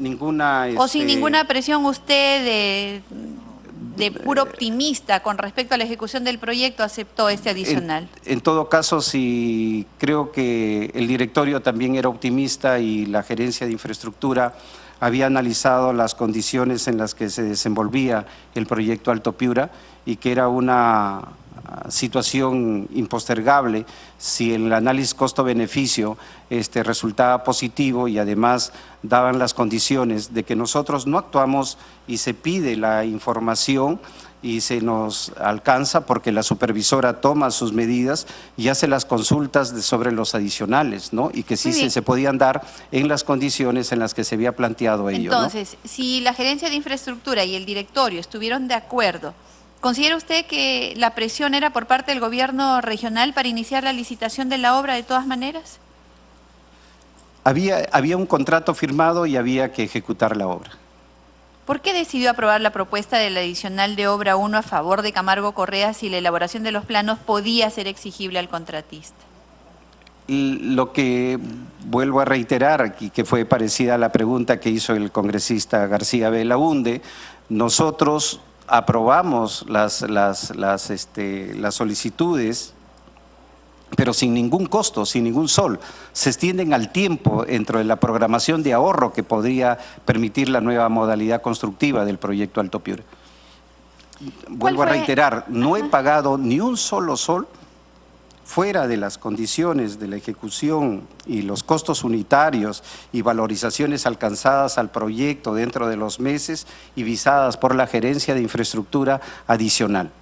ninguna... O sin ninguna presión usted de puro optimista con respecto a la ejecución del proyecto aceptó este adicional. En todo caso, sí, creo que el directorio también era optimista y la gerencia de infraestructura había analizado las condiciones en las que se desenvolvía el proyecto Alto Piura y que era una situación impostergable si el análisis costo-beneficio resultaba positivo y además daban las condiciones de que nosotros no actuamos y se pide la información y se nos alcanza porque la supervisora toma sus medidas y hace las consultas sobre los adicionales, ¿no? Y que sí se podían dar en las condiciones en las que se había planteado ello. Entonces, ¿no? Si la gerencia de infraestructura y el directorio estuvieron de acuerdo, ¿considera usted que la presión era por parte del gobierno regional para iniciar la licitación de la obra de todas maneras? Había un contrato firmado y había que ejecutar la obra. ¿Por qué decidió aprobar la propuesta del adicional de obra 1 a favor de Camargo Correa si la elaboración de los planos podía ser exigible al contratista? Lo que vuelvo a reiterar y que fue parecida a la pregunta que hizo el congresista García Belaúnde, nosotros aprobamos las solicitudes, pero sin ningún costo, sin ningún sol. Se extienden al tiempo dentro de la programación de ahorro que podría permitir la nueva modalidad constructiva del proyecto Alto Piura. Vuelvo a reiterar, no he pagado ni un solo sol fuera de las condiciones de la ejecución y los costos unitarios y valorizaciones alcanzadas al proyecto dentro de los meses y visadas por la gerencia de infraestructura adicional.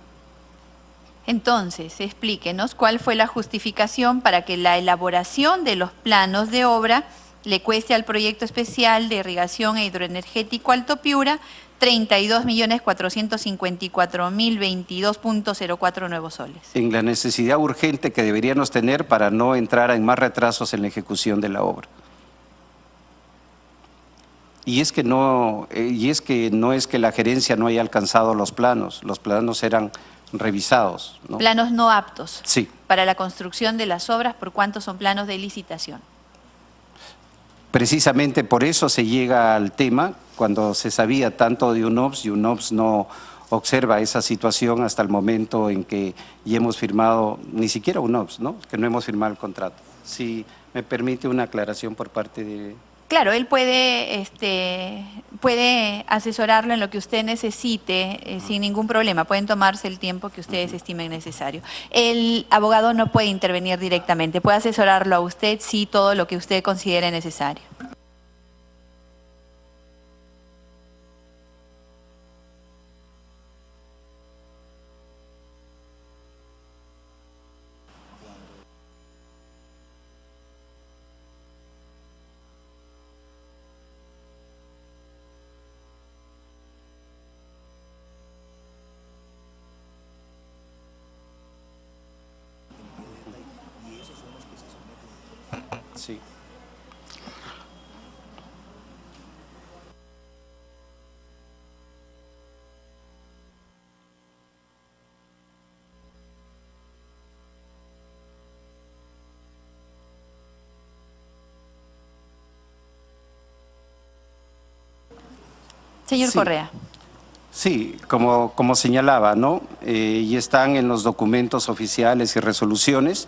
Entonces, explíquenos cuál fue la justificación para que la elaboración de los planos de obra le cueste al proyecto especial de irrigación e hidroenergético Alto Piura 32.454.022.04 nuevos soles. En la necesidad urgente que deberíamos tener para no entrar en más retrasos en la ejecución de la obra. Y es que no es que la gerencia no haya alcanzado los planos eran revisados, ¿no? Planos no aptos. Sí. Para la construcción de las obras, ¿por cuánto son planos de licitación? Precisamente por eso se llega al tema, cuando se sabía tanto de UNOPS, y UNOPS no observa esa situación hasta el momento en que ya hemos firmado, ni siquiera UNOPS, ¿no? Que no hemos firmado el contrato. Si me permite una aclaración por parte de... Claro, él puede asesorarlo en lo que usted necesite sin ningún problema. Pueden tomarse el tiempo que ustedes estimen necesario. El abogado no puede intervenir directamente. Puede asesorarlo a usted, sí, todo lo que usted considere necesario. Sí. Señor Correa. Sí, como señalaba, ¿no? Y están en los documentos oficiales y resoluciones.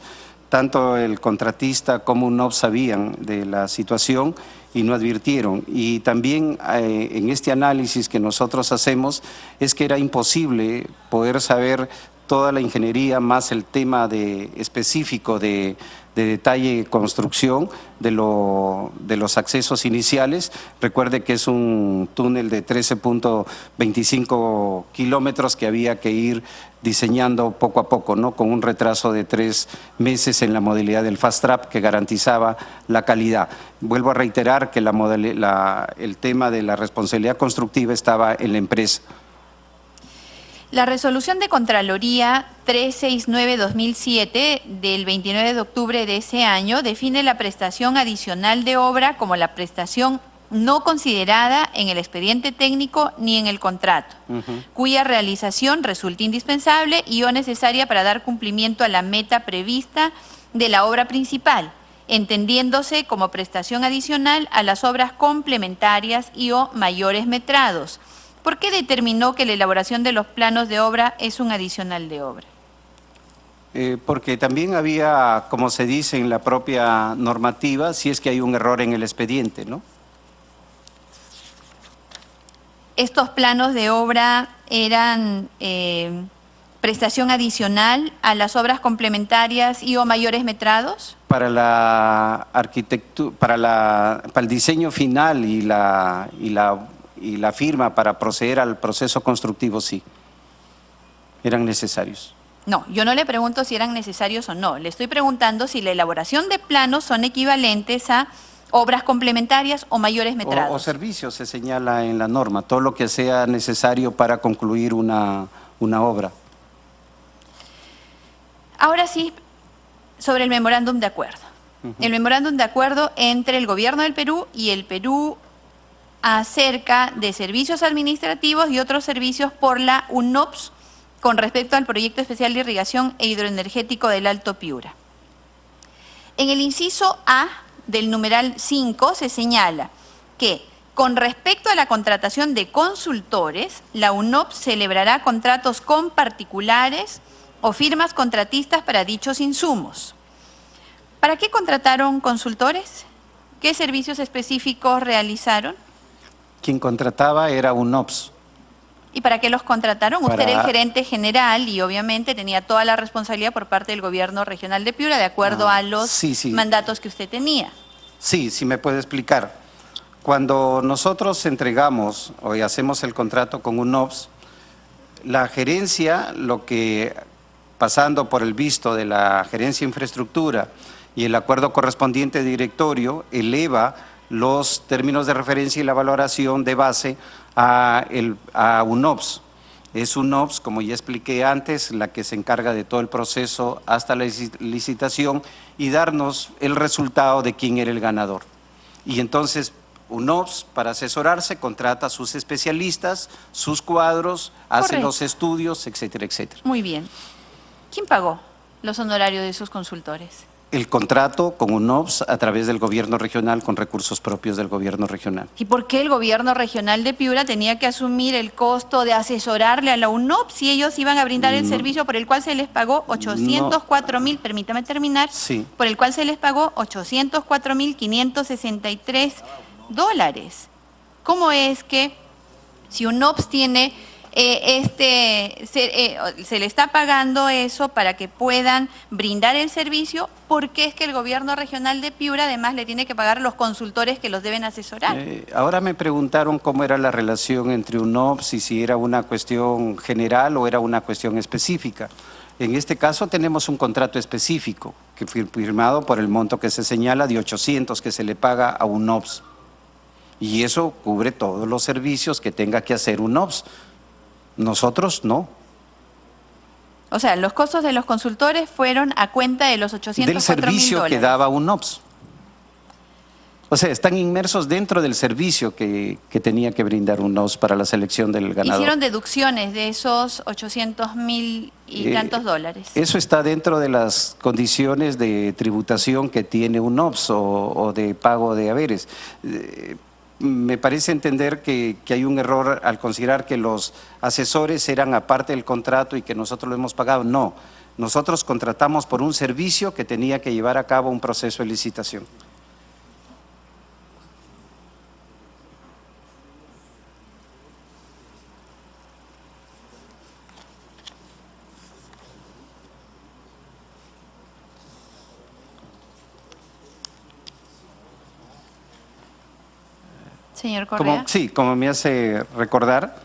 Tanto el contratista como UNOPS sabían de la situación y no advirtieron. Y también en este análisis que nosotros hacemos es que era imposible poder saber toda la ingeniería más el tema específico de detalle construcción de los accesos iniciales. Recuerde que es un túnel de 13.25 kilómetros que había que ir diseñando poco a poco, ¿no? Con un retraso de 3 meses en la modalidad del Fast Track que garantizaba la calidad. Vuelvo a reiterar que el tema de la responsabilidad constructiva estaba en la empresa. La resolución de Contraloría 369-2007 del 29 de octubre de ese año define la prestación adicional de obra como la prestación no considerada en el expediente técnico ni en el contrato, cuya realización resulta indispensable y o necesaria para dar cumplimiento a la meta prevista de la obra principal, entendiéndose como prestación adicional a las obras complementarias y o mayores metrados. ¿Por qué determinó que la elaboración de los planos de obra es un adicional de obra? Porque también había, como se dice en la propia normativa, si es que hay un error en el expediente, ¿no? ¿Estos planos de obra eran prestación adicional a las obras complementarias y o mayores metrados? Para la arquitectura, para el diseño final y la firma para proceder al proceso constructivo, sí, eran necesarios. No, yo no le pregunto si eran necesarios o no. Le estoy preguntando si la elaboración de planos son equivalentes a obras complementarias o mayores metrados. O servicios, se señala en la norma, todo lo que sea necesario para concluir una obra. Ahora sí, sobre el memorándum de acuerdo. El memorándum de acuerdo entre el Gobierno del Perú y el Perú acerca de servicios administrativos y otros servicios por la UNOPS con respecto al proyecto especial de irrigación e hidroenergético del Alto Piura. En el inciso A del numeral 5 se señala que con respecto a la contratación de consultores, la UNOPS celebrará contratos con particulares o firmas contratistas para dichos insumos. ¿Para qué contrataron consultores? ¿Qué servicios específicos realizaron? Quien contrataba era UNOPS. ¿Y para qué los contrataron? Usted era el gerente general y obviamente tenía toda la responsabilidad por parte del Gobierno Regional de Piura de acuerdo a los mandatos que usted tenía. Sí, sí me puede explicar. Cuando nosotros entregamos o hacemos el contrato con UNOPS, la gerencia, pasando por el visto de la gerencia de infraestructura y el acuerdo correspondiente de directorio, eleva los términos de referencia y la valoración de base a UNOPS. Es UNOPS, como ya expliqué antes, la que se encarga de todo el proceso hasta la licitación y darnos el resultado de quién era el ganador. Y entonces UNOPS, para asesorarse, contrata a sus especialistas, sus cuadros, hace los estudios, etcétera, etcétera. Muy bien. ¿Quién pagó los honorarios de sus consultores? El contrato con UNOPS a través del gobierno regional con recursos propios del gobierno regional. ¿Y por qué el gobierno regional de Piura tenía que asumir el costo de asesorarle a la UNOPS si ellos iban a brindar el servicio por el cual se les pagó 804.000, permítame terminar, por el cual se les pagó 804.563 dólares? ¿Cómo es que si UNOPS tiene se le está pagando eso para que puedan brindar el servicio? ¿Por qué es que el gobierno regional de Piura además le tiene que pagar a los consultores que los deben asesorar? Ahora me preguntaron cómo era la relación entre UNOPS y si era una cuestión general o era una cuestión específica. En este caso tenemos un contrato específico que fue firmado por el monto que se señala de 800 que se le paga a UNOPS. Y eso cubre todos los servicios que tenga que hacer UNOPS. Nosotros no. O sea, los costos de los consultores fueron a cuenta de los 804.000 del servicio que daba UNOPS. O sea, están inmersos dentro del servicio que tenía que brindar UNOPS para la selección del ganador. ¿Hicieron deducciones de esos 800.000 y tantos dólares? Eso está dentro de las condiciones de tributación que tiene UNOPS o de pago de haberes. Me parece entender que hay un error al considerar que los asesores eran aparte del contrato y que nosotros lo hemos pagado. No, nosotros contratamos por un servicio que tenía que llevar a cabo un proceso de licitación. Señor Correa. Como me hace recordar,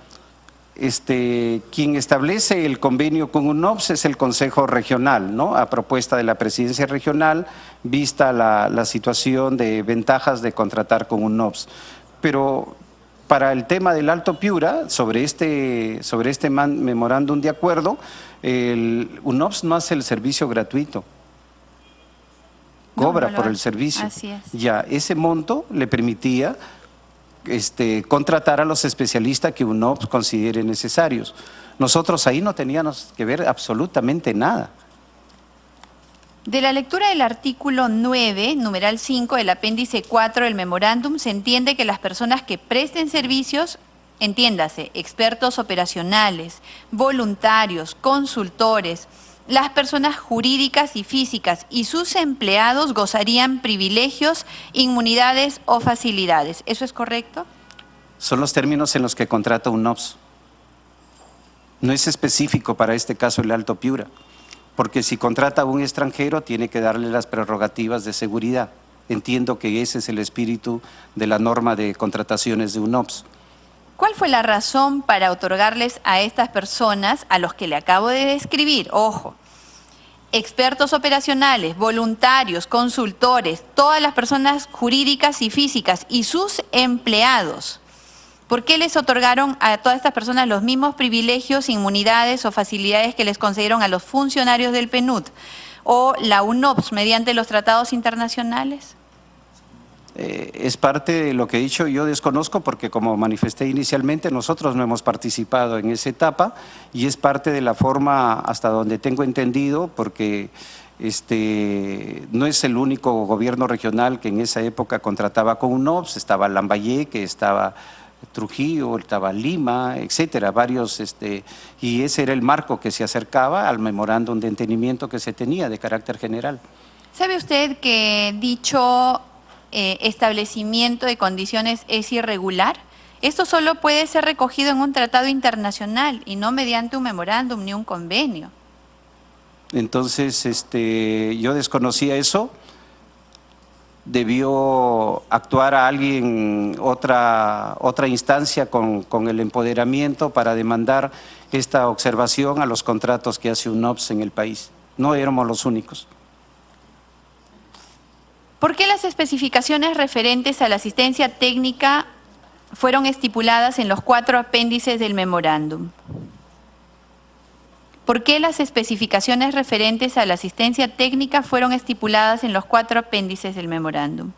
quien establece el convenio con UNOPS es el Consejo Regional, ¿no? A propuesta de la Presidencia Regional, vista la situación de ventajas de contratar con UNOPS. Pero para el tema del Alto Piura, sobre este memorándum de acuerdo, el UNOPS no hace el servicio gratuito. Cobra por el servicio. Así es. Ya, ese monto le permitía contratar a los especialistas que UNOPS considere necesarios. Nosotros ahí no teníamos que ver absolutamente nada. De la lectura del artículo 9, numeral 5 del apéndice 4 del memorándum, se entiende que las personas que presten servicios, entiéndase, expertos operacionales, voluntarios, consultores, las personas jurídicas y físicas y sus empleados gozarían privilegios, inmunidades o facilidades. ¿Eso es correcto? Son los términos en los que contrata UNOPS. No es específico para este caso el Alto Piura, porque si contrata a un extranjero tiene que darle las prerrogativas de seguridad. Entiendo que ese es el espíritu de la norma de contrataciones de UNOPS. ¿Cuál fue la razón para otorgarles a estas personas, a los que le acabo de describir, ojo, expertos operacionales, voluntarios, consultores, todas las personas jurídicas y físicas y sus empleados? ¿Por qué les otorgaron a todas estas personas los mismos privilegios, inmunidades o facilidades que les concedieron a los funcionarios del PNUD o la UNOPS mediante los tratados internacionales? Es parte de lo que he dicho, yo desconozco porque como manifesté inicialmente, nosotros no hemos participado en esa etapa y es parte de la forma hasta donde tengo entendido porque no es el único gobierno regional que en esa época contrataba con UNOPS, estaba Lambayeque, estaba Trujillo, estaba Lima, etcétera, varios, y ese era el marco que se acercaba al memorándum de entendimiento que se tenía de carácter general. ¿Sabe usted que dicho establecimiento de condiciones es irregular? Esto solo puede ser recogido en un tratado internacional y no mediante un memorándum ni un convenio. Entonces, yo desconocía eso. Debió actuar a alguien, otra instancia con el empoderamiento para demandar esta observación a los contratos que hace UNOPS en el país. No éramos los únicos. ¿Por qué las especificaciones referentes a la asistencia técnica fueron estipuladas en los 4 apéndices del memorándum? ¿Por qué las especificaciones referentes a la asistencia técnica fueron estipuladas en los 4 apéndices del memorándum?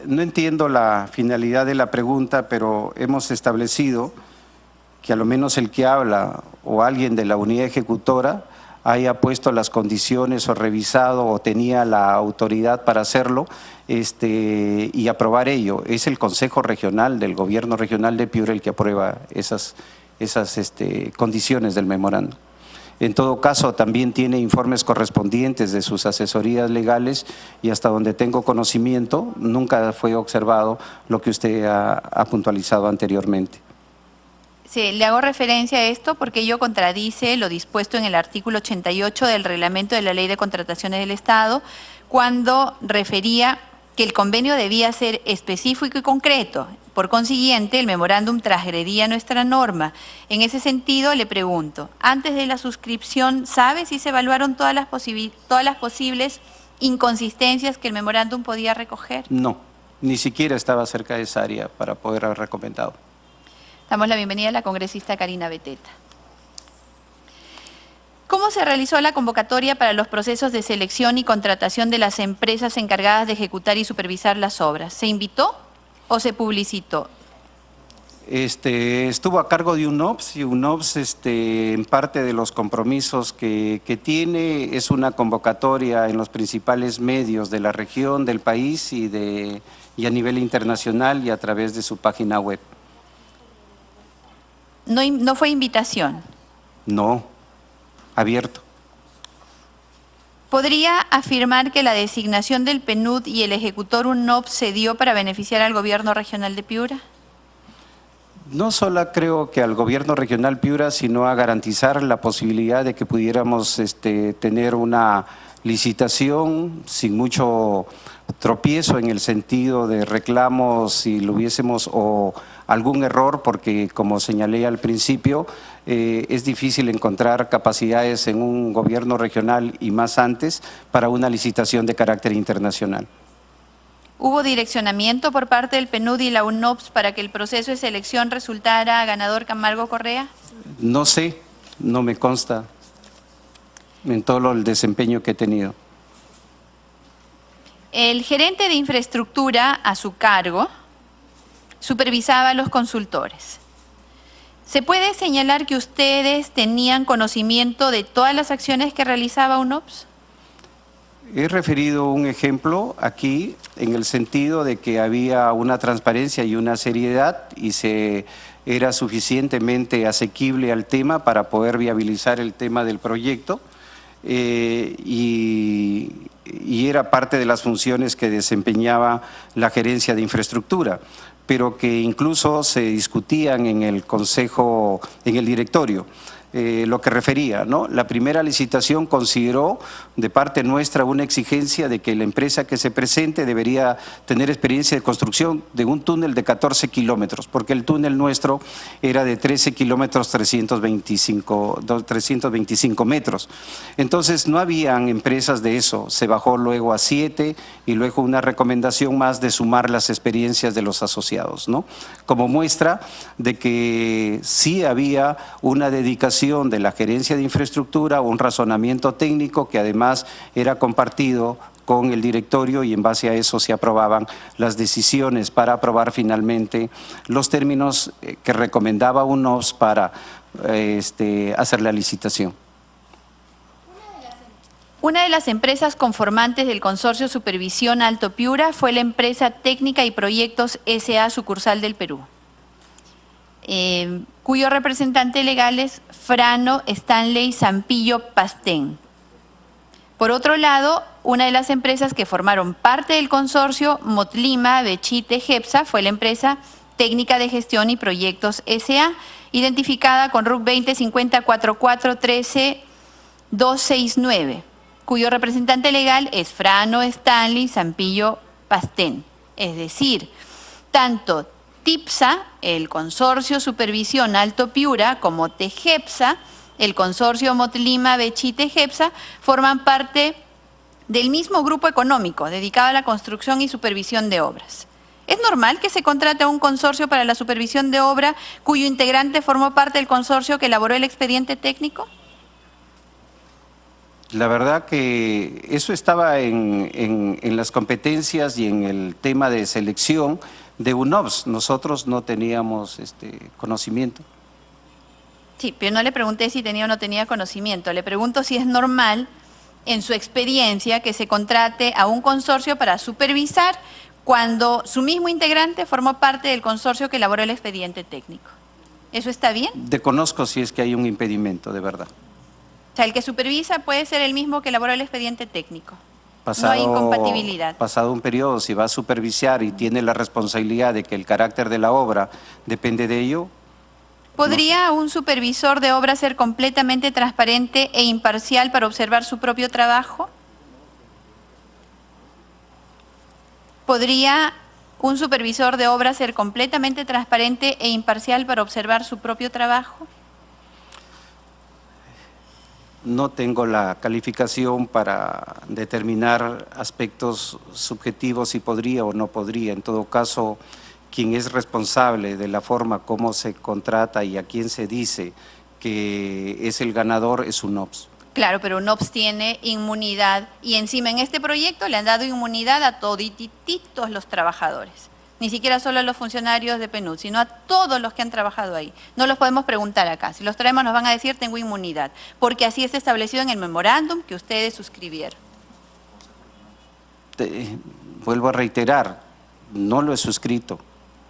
No entiendo la finalidad de la pregunta, pero hemos establecido que a lo menos el que habla o alguien de la unidad ejecutora haya puesto las condiciones o revisado o tenía la autoridad para hacerlo y aprobar ello. Es el Consejo Regional del Gobierno Regional de Piura el que aprueba esas condiciones del memorándum. En todo caso, también tiene informes correspondientes de sus asesorías legales y hasta donde tengo conocimiento, nunca fue observado lo que usted ha puntualizado anteriormente. Sí, le hago referencia a esto porque ello contradice lo dispuesto en el artículo 88 del reglamento de la Ley de Contrataciones del Estado, cuando refería que el convenio debía ser específico y concreto. Por consiguiente, el memorándum transgredía nuestra norma. En ese sentido, le pregunto, antes de la suscripción, ¿sabe si se evaluaron todas las posibles inconsistencias que el memorándum podía recoger? No, ni siquiera estaba cerca de esa área para poder haber recomendado. Damos la bienvenida a la congresista Karina Beteta. ¿Cómo se realizó la convocatoria para los procesos de selección y contratación de las empresas encargadas de ejecutar y supervisar las obras? ¿Se invitó o se publicitó? Estuvo a cargo de UNOPS y UNOPS en parte de los compromisos que tiene es una convocatoria en los principales medios de la región, del país y a nivel internacional y a través de su página web. ¿No fue invitación? No, abierto. ¿Podría afirmar que la designación del PNUD y el ejecutor UNOPS se dio para beneficiar al gobierno regional de Piura? No solo creo que al gobierno regional Piura, sino a garantizar la posibilidad de que pudiéramos tener una licitación sin mucho tropiezo en el sentido de reclamos si lo hubiésemos o algún error, porque como señalé al principio, es difícil encontrar capacidades en un gobierno regional y más antes para una licitación de carácter internacional. ¿Hubo direccionamiento por parte del PNUD y la UNOPS para que el proceso de selección resultara ganador Camargo Correa? No sé, no me consta en todo el desempeño que he tenido. El gerente de infraestructura a su cargo supervisaba a los consultores. ¿Se puede señalar que ustedes tenían conocimiento de todas las acciones que realizaba UNOPS? He referido un ejemplo aquí en el sentido de que había una transparencia y una seriedad y era suficientemente asequible al tema para poder viabilizar el tema del proyecto y era parte de las funciones que desempeñaba la gerencia de infraestructura, pero que incluso se discutían en el consejo, en el directorio. Lo que refería, ¿no? La primera licitación consideró de parte nuestra una exigencia de que la empresa que se presente debería tener experiencia de construcción de un túnel de 14 kilómetros, porque el túnel nuestro era de 13 kilómetros 325 metros. Entonces no habían empresas de eso, se bajó luego a 7 y luego una recomendación más de sumar las experiencias de los asociados, ¿no? Como muestra de que sí había una dedicación de la gerencia de infraestructura, un razonamiento técnico que además era compartido con el directorio y en base a eso se aprobaban las decisiones para aprobar finalmente los términos que recomendaba UNOPS para hacer la licitación. Una de las empresas conformantes del Consorcio Supervisión Alto Piura fue la empresa Técnica y Proyectos S.A. sucursal del Perú, cuyo representante legal es Frano Stanley Zampillo Pastén. Por otro lado, una de las empresas que formaron parte del consorcio, Motlima Bechite Gepsa, fue la empresa Técnica de Gestión y Proyectos S.A., identificada con RUC 2050-4413-269, cuyo representante legal es Frano Stanley Zampillo Pastén. Es decir, tanto TIPSA, el Consorcio Supervisión Alto Piura, como TEGEPSA, el Consorcio Motlima Bechite Gepsa, forman parte del mismo grupo económico dedicado a la construcción y supervisión de obras. ¿Es normal que se contrate a un consorcio para la supervisión de obra cuyo integrante formó parte del consorcio que elaboró el expediente técnico? La verdad que eso estaba en las competencias y en el tema de selección de UNOPS. Nosotros no teníamos conocimiento. Sí, pero no le pregunté si tenía o no tenía conocimiento. Le pregunto si es normal, en su experiencia, que se contrate a un consorcio para supervisar cuando su mismo integrante formó parte del consorcio que elaboró el expediente técnico. ¿Eso está bien? Desconozco si es que hay un impedimento, de verdad. O sea, el que supervisa puede ser el mismo que elaboró el expediente técnico. No hay incompatibilidad. Pasado un periodo, si va a supervisar y tiene la responsabilidad de que el carácter de la obra depende de ello. ¿Podría un supervisor de obra ser completamente transparente e imparcial para observar su propio trabajo? ¿Podría un supervisor de obra ser completamente transparente e imparcial para observar su propio trabajo? No tengo la calificación para determinar aspectos subjetivos si podría o no podría. En todo caso, quien es responsable de la forma como se contrata y a quién se dice que es el ganador es UNOPS. Claro, pero UNOPS tiene inmunidad y encima en este proyecto le han dado inmunidad a todititos los trabajadores. Ni siquiera solo a los funcionarios de PNUD, sino a todos los que han trabajado ahí. No los podemos preguntar acá. Si los traemos nos van a decir tengo inmunidad, porque así está establecido en el memorándum que ustedes suscribieron. Vuelvo a reiterar, no lo he suscrito.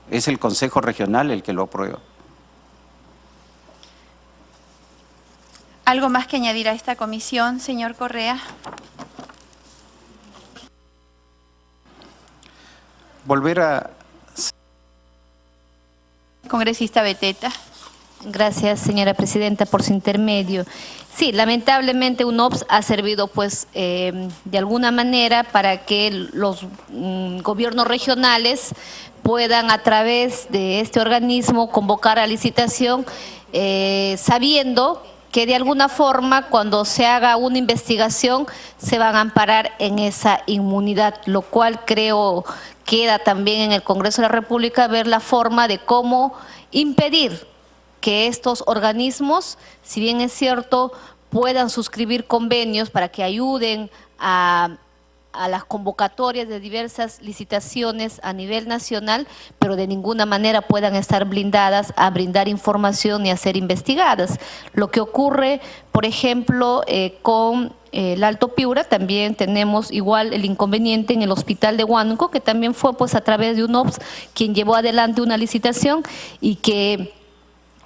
Es el Consejo Regional el que lo aprueba. ¿Algo más que añadir a esta comisión, señor Correa? Volver a... Congresista Beteta. Gracias, señora presidenta, por su intermedio. Sí, lamentablemente UNOPS ha servido pues de alguna manera para que los gobiernos regionales puedan a través de este organismo convocar a licitación sabiendo que de alguna forma cuando se haga una investigación se van a amparar en esa inmunidad, lo cual creo queda también en el Congreso de la República ver la forma de cómo impedir que estos organismos, si bien es cierto, puedan suscribir convenios para que ayuden a a las convocatorias de diversas licitaciones a nivel nacional, pero de ninguna manera puedan estar blindadas a brindar información ni a ser investigadas. Lo que ocurre, por ejemplo, con el Alto Piura, también tenemos igual el inconveniente en el hospital de Huánuco, que también fue pues a través de un OPS quien llevó adelante una licitación y que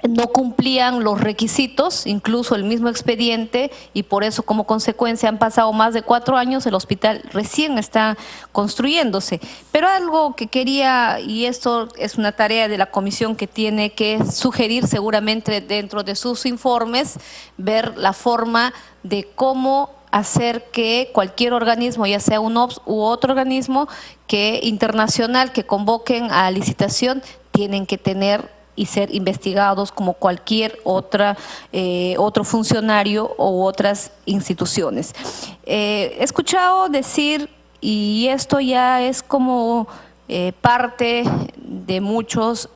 no cumplían los requisitos, incluso el mismo expediente, y por eso como consecuencia han pasado más de 4 años, el hospital recién está construyéndose. Pero algo que quería, y esto es una tarea de la comisión que tiene que sugerir seguramente dentro de sus informes, ver la forma de cómo hacer que cualquier organismo, ya sea un OPS u otro organismo que internacional que convoquen a licitación, tienen que tener y ser investigados como cualquier otro funcionario u otras instituciones. He escuchado decir, y esto ya es como parte de muchos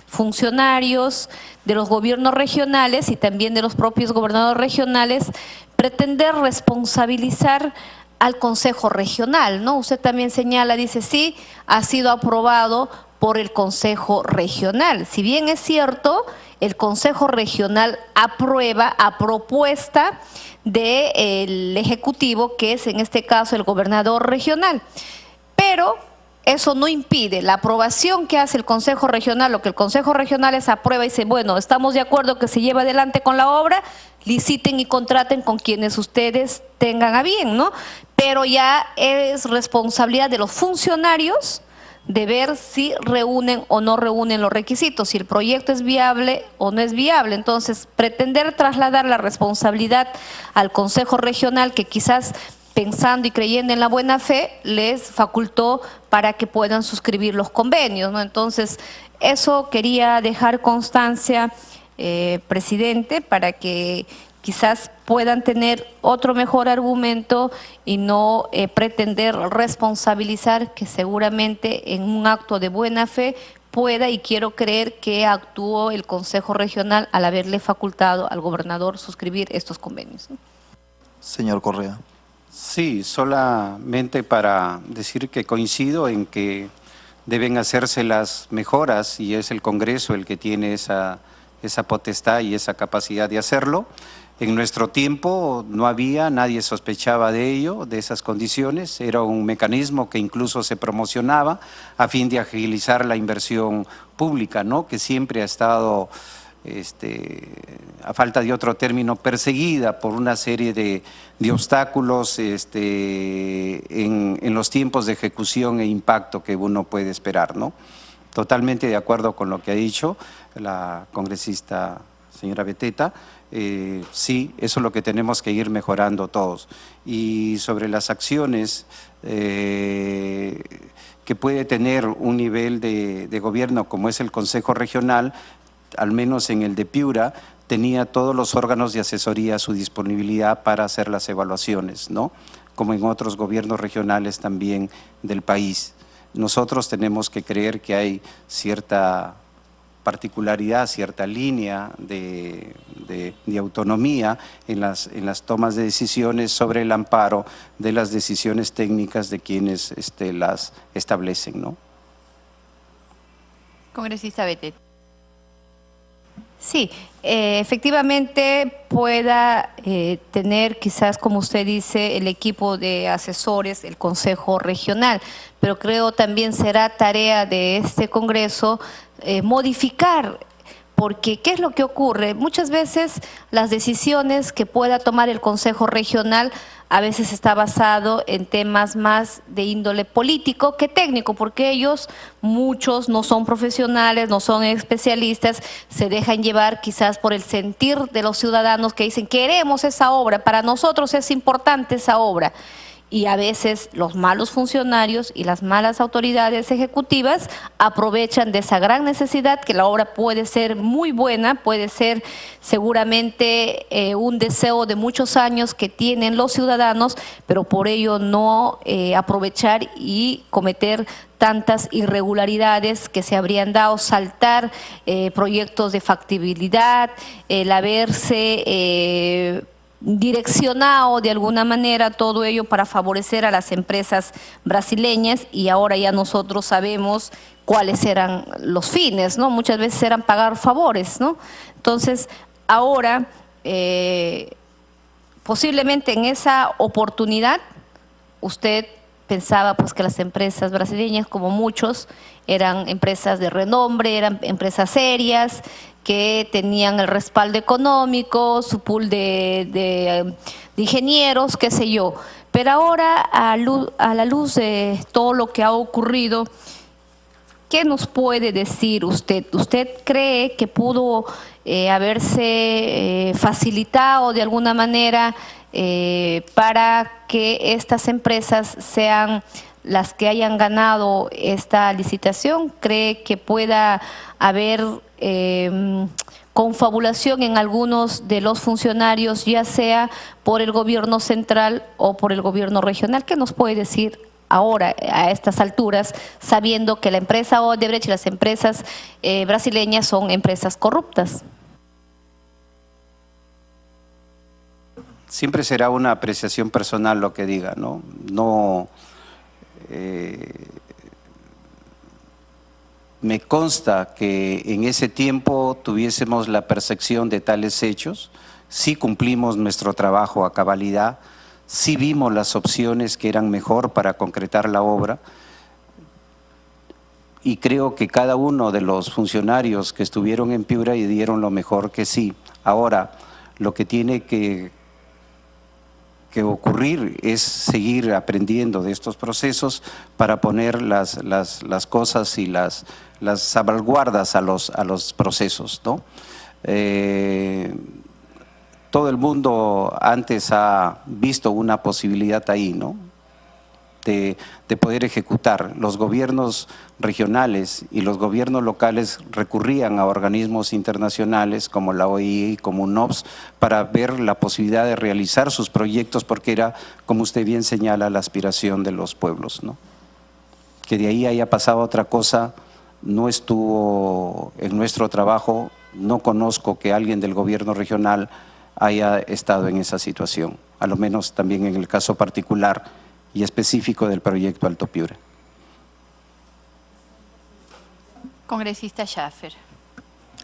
funcionarios de los gobiernos regionales y también de los propios gobernadores regionales, pretender responsabilizar al Consejo Regional, ¿no? Usted también señala, dice, sí, ha sido aprobado por el Consejo Regional. Si bien es cierto, el Consejo Regional aprueba a propuesta del Ejecutivo, que es en este caso el gobernador regional, pero eso no impide la aprobación que hace el Consejo Regional, lo que el Consejo Regional es aprueba y dice, bueno, estamos de acuerdo que se lleve adelante con la obra, liciten y contraten con quienes ustedes tengan a bien, ¿no? Pero ya es responsabilidad de los funcionarios de ver si reúnen o no reúnen los requisitos, si el proyecto es viable o no es viable. Entonces, pretender trasladar la responsabilidad al Consejo Regional, que quizás pensando y creyendo en la buena fe, les facultó para que puedan suscribir los convenios, ¿no? Entonces, eso quería dejar constancia, presidente, para que quizás puedan tener otro mejor argumento y no pretender responsabilizar, que seguramente en un acto de buena fe pueda, y quiero creer que actuó el Consejo Regional al haberle facultado al gobernador suscribir estos convenios, ¿no? Señor Correa. Sí, solamente para decir que coincido en que deben hacerse las mejoras y es el Congreso el que tiene esa potestad y esa capacidad de hacerlo. En nuestro tiempo no había, nadie sospechaba de ello, de esas condiciones. Era un mecanismo que incluso se promocionaba a fin de agilizar la inversión pública, ¿no? Que siempre ha estado, a falta de otro término, perseguida por una serie de obstáculos en los tiempos de ejecución e impacto que uno puede esperar, ¿no? Totalmente de acuerdo con lo que ha dicho la congresista señora Beteta. Sí, eso es lo que tenemos que ir mejorando todos. Y sobre las acciones que puede tener un nivel de gobierno como es el Consejo Regional, al menos en el de Piura, tenía todos los órganos de asesoría a su disponibilidad para hacer las evaluaciones, ¿no? Como en otros gobiernos regionales también del país. Nosotros tenemos que creer que hay cierta particularidad, cierta línea de autonomía en las tomas de decisiones sobre el amparo de las decisiones técnicas de quienes las establecen, ¿no? Congresista Beteta. Sí, efectivamente pueda tener quizás, como usted dice, el equipo de asesores, el Consejo Regional, pero creo también será tarea de este Congreso modificar, porque ¿qué es lo que ocurre? Muchas veces las decisiones que pueda tomar el Consejo Regional a veces está basado en temas más de índole político que técnico, porque ellos, muchos no son profesionales, no son especialistas, se dejan llevar quizás por el sentir de los ciudadanos que dicen queremos esa obra, para nosotros es importante esa obra. Y a veces los malos funcionarios y las malas autoridades ejecutivas aprovechan de esa gran necesidad, que la obra puede ser muy buena, puede ser seguramente un deseo de muchos años que tienen los ciudadanos, pero por ello no aprovechar y cometer tantas irregularidades que se habrían dado, saltar proyectos de factibilidad, el haberse direccionado de alguna manera todo ello para favorecer a las empresas brasileñas, y ahora ya nosotros sabemos cuáles eran los fines, ¿no? Muchas veces eran pagar favores, ¿no? Entonces, ahora, posiblemente en esa oportunidad, usted pensaba pues que las empresas brasileñas, como muchos, eran empresas de renombre, eran empresas serias, que tenían el respaldo económico, su pool de ingenieros, qué sé yo. Pero ahora, a la luz de todo lo que ha ocurrido, ¿qué nos puede decir usted? ¿Usted cree que pudo haberse facilitado de alguna manera para que estas empresas sean las que hayan ganado esta licitación? ¿Cree que pueda haber confabulación en algunos de los funcionarios, ya sea por el gobierno central o por el gobierno regional? ¿Qué nos puede decir ahora, a estas alturas, sabiendo que la empresa Odebrecht y las empresas brasileñas son empresas corruptas? Siempre será una apreciación personal lo que diga, ¿no? No me consta que en ese tiempo tuviésemos la percepción de tales hechos, sí cumplimos nuestro trabajo a cabalidad, sí vimos las opciones que eran mejor para concretar la obra, y creo que cada uno de los funcionarios que estuvieron en Piura y dieron lo mejor que sí. Ahora, lo que tiene que ocurrir es seguir aprendiendo de estos procesos para poner las cosas y las salvaguardas a los procesos, ¿no? Todo el mundo antes ha visto una posibilidad ahí, ¿no? De poder ejecutar. Los gobiernos regionales y los gobiernos locales recurrían a organismos internacionales como la OIE, como UNOPS, para ver la posibilidad de realizar sus proyectos, porque era, como usted bien señala, la aspiración de los pueblos, ¿no? Que de ahí haya pasado otra cosa, no estuvo en nuestro trabajo, no conozco que alguien del gobierno regional haya estado en esa situación, a lo menos también en el caso particular y específico del proyecto Alto Piura. Congresista Schaffer.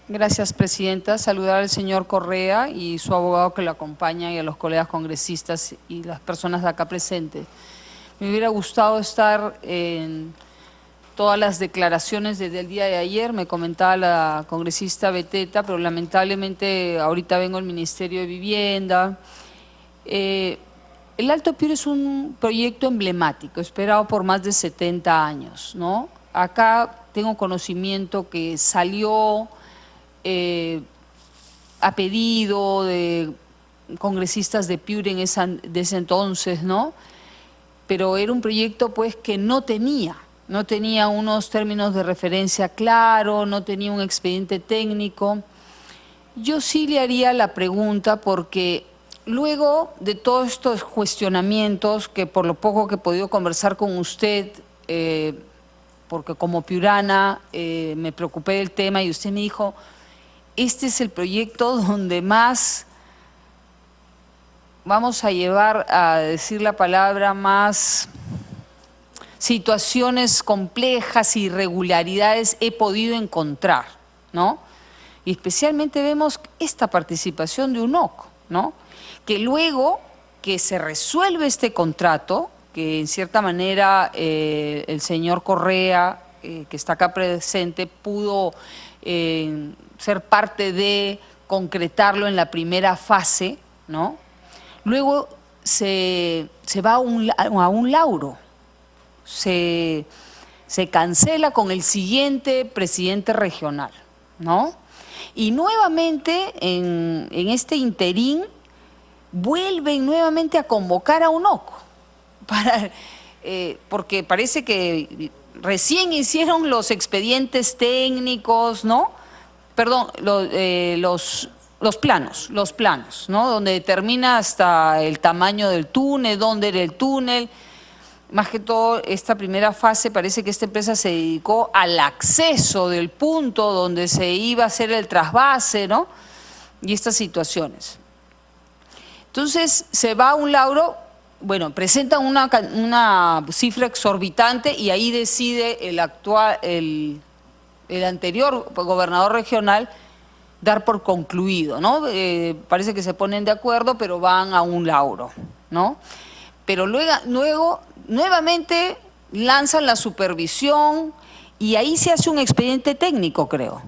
Gracias, Presidenta. Saludar al señor Correa y su abogado que lo acompaña, y a los colegas congresistas y las personas de acá presentes. Me hubiera gustado estar en todas las declaraciones desde el día de ayer, me comentaba la congresista Beteta, pero lamentablemente ahorita vengo al Ministerio de Vivienda. El Alto Piura es un proyecto emblemático, esperado por más de 70 años, ¿no? Acá tengo conocimiento que salió a pedido de congresistas de Piura de ese entonces, ¿no? Pero era un proyecto pues que no tenía unos términos de referencia claros, no tenía un expediente técnico. Yo sí le haría la pregunta porque luego de todos estos cuestionamientos, que por lo poco que he podido conversar con usted, porque como piurana me preocupé del tema y usted me dijo, este es el proyecto donde más, vamos a llevar a decir la palabra, más situaciones complejas, irregularidades he podido encontrar, ¿no? Y especialmente vemos esta participación de UNOC, ¿no? Que luego que se resuelve este contrato, que en cierta manera el señor Correa, que está acá presente, pudo ser parte de concretarlo en la primera fase, ¿no? Luego se va a un lauro, se cancela con el siguiente presidente regional, ¿no? Y nuevamente en este interín vuelven nuevamente a convocar a UNOC, porque parece que recién hicieron los expedientes técnicos, ¿no? Perdón, los planos, ¿no? Donde determina hasta el tamaño del túnel, dónde era el túnel. Más que todo, esta primera fase parece que esta empresa se dedicó al acceso del punto donde se iba a hacer el trasvase, ¿no? Y estas situaciones. Entonces se va a un lauro, bueno, presentan una cifra exorbitante y ahí decide el anterior gobernador regional dar por concluido, ¿no? Parece que se ponen de acuerdo, pero van a un lauro, ¿no? Pero luego nuevamente lanzan la supervisión y ahí se hace un expediente técnico, creo.